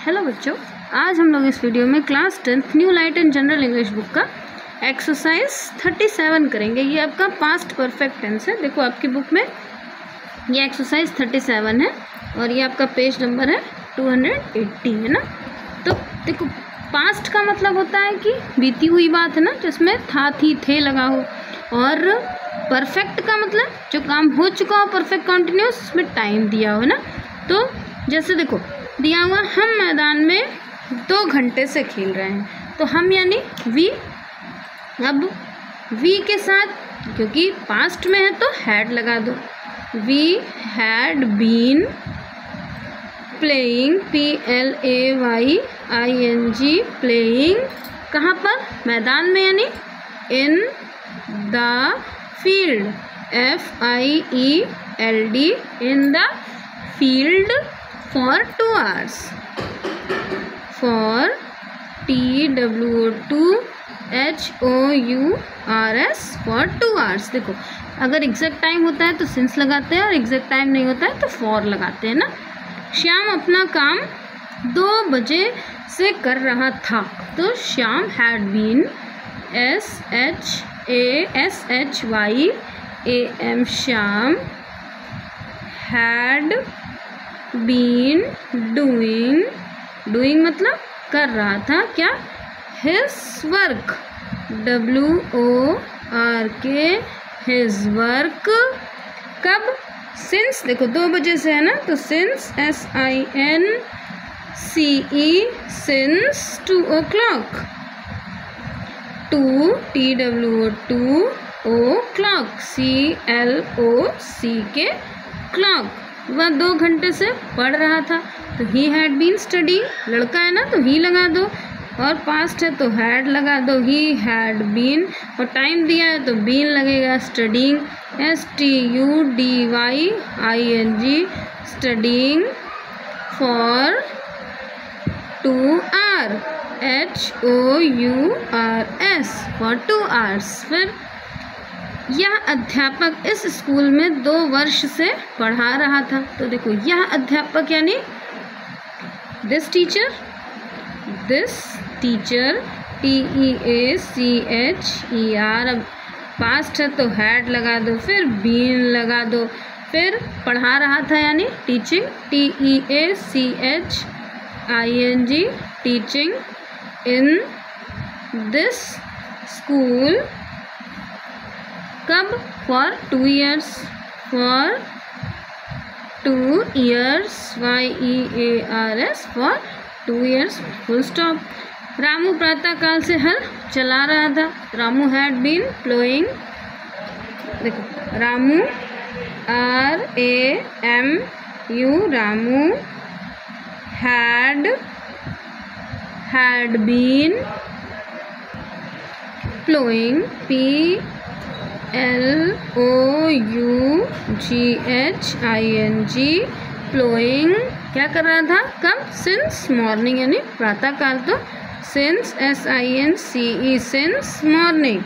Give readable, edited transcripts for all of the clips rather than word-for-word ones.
Hello बच्चों, आज हम लोग इस वीडियो में class 10th new light and general English book का एक्सरसाइज 37 करेंगे। ये आपका पास्ट परफेक्ट टेंस है। देखो आपकी बुक में ये एक्सरसाइज 37 है और ये आपका पेज नंबर है 280 है ना। तो देखो पास्ट का मतलब होता है कि बीती हुई बात है ना, जिसमें था थी थे लगा हो, और परफेक्ट का मतलब जो काम हो चुका हो, परफेक्ट कंटिन्यूस, उसमें टाइम दिया हो ना। तो जैसे देखो दिया हुआ हम मैदान में 2 घंटे से खेल रहे हैं, तो हम यानी वी, अब वी के साथ क्योंकि पास्ट में है तो हैड लगा दो। We had been playing, PLAYING, playing कहाँ पर? मैदान में, यानी in the field, FIELD, in the field for 2 hours, for TWOURS, for 2 hours। देखो अगर एग्जैक्ट टाइम होता है तो सिंस लगाते हैं और एग्जैक्ट टाइम नहीं होता है तो फॉर लगाते हैं ना। श्याम अपना काम 2 बजे से कर रहा था, तो Shyam had been, SHAM, Shyam had been doing मतलब कर रहा था क्या? His work, WORK, his work. कब? सिंस, देखो 2 बजे से है ना, तो since SINCE, since 2 o'clock, 2 o'clock, CLOCK, clock. वह 2 घंटे से पढ़ रहा था, तो ही हैड बीन स्टडी, लड़का है ना तो ही लगा दो, और पास्ट है तो हैड लगा दो, ही हैड बीन, और टाइम दिया है तो बीन लगेगा। Studying, STUDYING, studying for 2 hours, HOURS, for 2 hours। फिर यह अध्यापक इस स्कूल में 2 वर्ष से पढ़ा रहा था, तो देखो यह अध्यापक यानी दिस टीचर, TEACHER। अब पास्ट है तो हैड लगा दो, फिर बीन लगा दो, फिर पढ़ा रहा था यानी teaching, TEACHING, teaching in this school. कब? For 2 years, for 2 years, YEARS, for 2 years, full stop. Ramu प्रातः काल से हल चला रहा था, रामू हैड बीन प्लोइंग। देखो Ramu RAMU, Ramu had been ploughing, PLOUGHING, ploughing क्या कर रहा था? कब? सिंस मॉर्निंग, यानी प्रातः काल, तो since SINCE, since morning,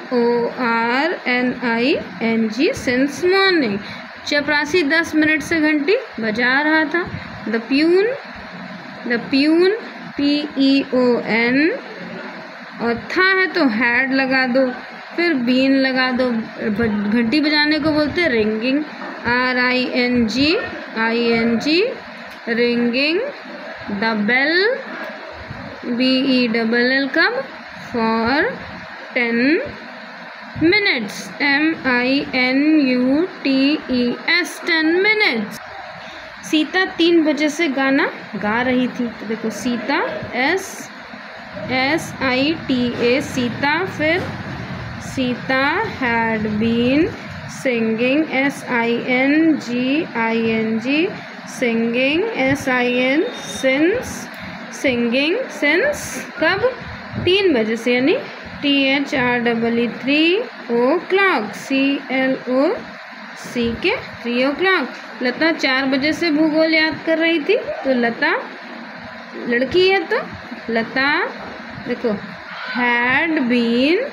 MORNING, since morning. चपरासी 10 मिनट से घंटी बजा रहा था, द प्यून PEON, और था है तो हैड लगा दो, फिर बीन लगा दो। घंटी बजाने को बोलते हैं ringing, RINGING, ringing. The bell, BELL, कब? For 10 minutes, MINUTES, 10 minutes। Sita 3 बजे से गाना गा रही थी, तो देखो सीता SITA, सीता, फिर Sita had been singing, SINGING, singing, SIN, singing, सिंगिंग, सिंस। कब? 3 बजे से, यानी THREE, 3 o'clock, CLOCK, 3 o'clock। लता 4 बजे से भूगोल याद कर रही थी, तो लता लड़की है तो लता, देखो had been,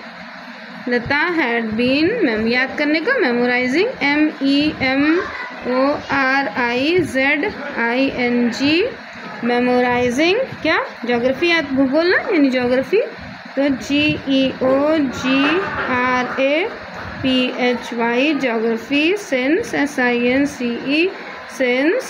Lata had been याद करने को मेमोराइजिंग, MEMORIZING, मेमोराइजिंग क्या, ज्योग्राफी या भूगोल ना, यानी ज्योग्राफी, तो GEOGRAPHY geography, since SINCE since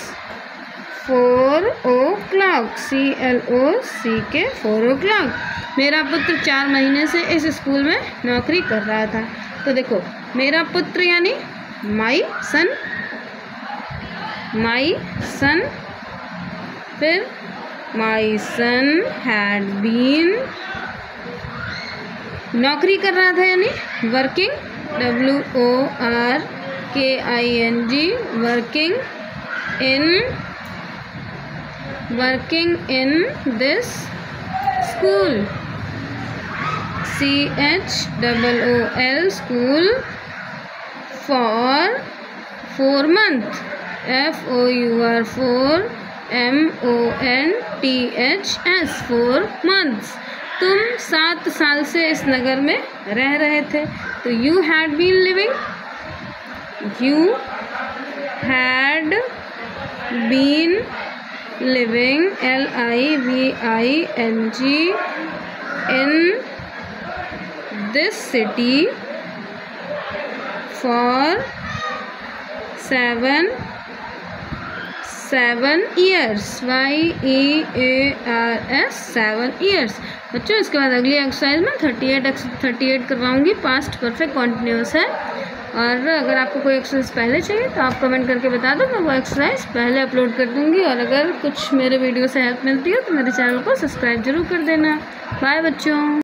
4 o'clock CLOCK 4 o'clock। मेरा पुत्र 4 महीने से इस स्कूल में नौकरी कर रहा था। तो देखो मेरा पुत्र यानी माई सन, फिर माई सन हैड बीन, नौकरी कर रहा था यानी working, working in this school, CHOOL school, for 4 months, FOUR 4 months। तुम 7 साल से इस नगर में रह रहे थे। तो you had been living LIVING in this city for 7 years, YEARS 7 years। बच्चों इसके बाद अगली एक्सरसाइज में 38 करवाऊंगी, पास्ट परफेक्ट कॉन्टिन्यूस है। और अगर आपको कोई एक्सरसाइज पहले चाहिए तो आप कमेंट करके बता दो, मैं वो एक्सरसाइज पहले अपलोड कर दूंगी। और अगर कुछ मेरे वीडियो से हेल्प मिलती है तो मेरे चैनल को सब्सक्राइब जरूर कर देना। बाय बच्चों।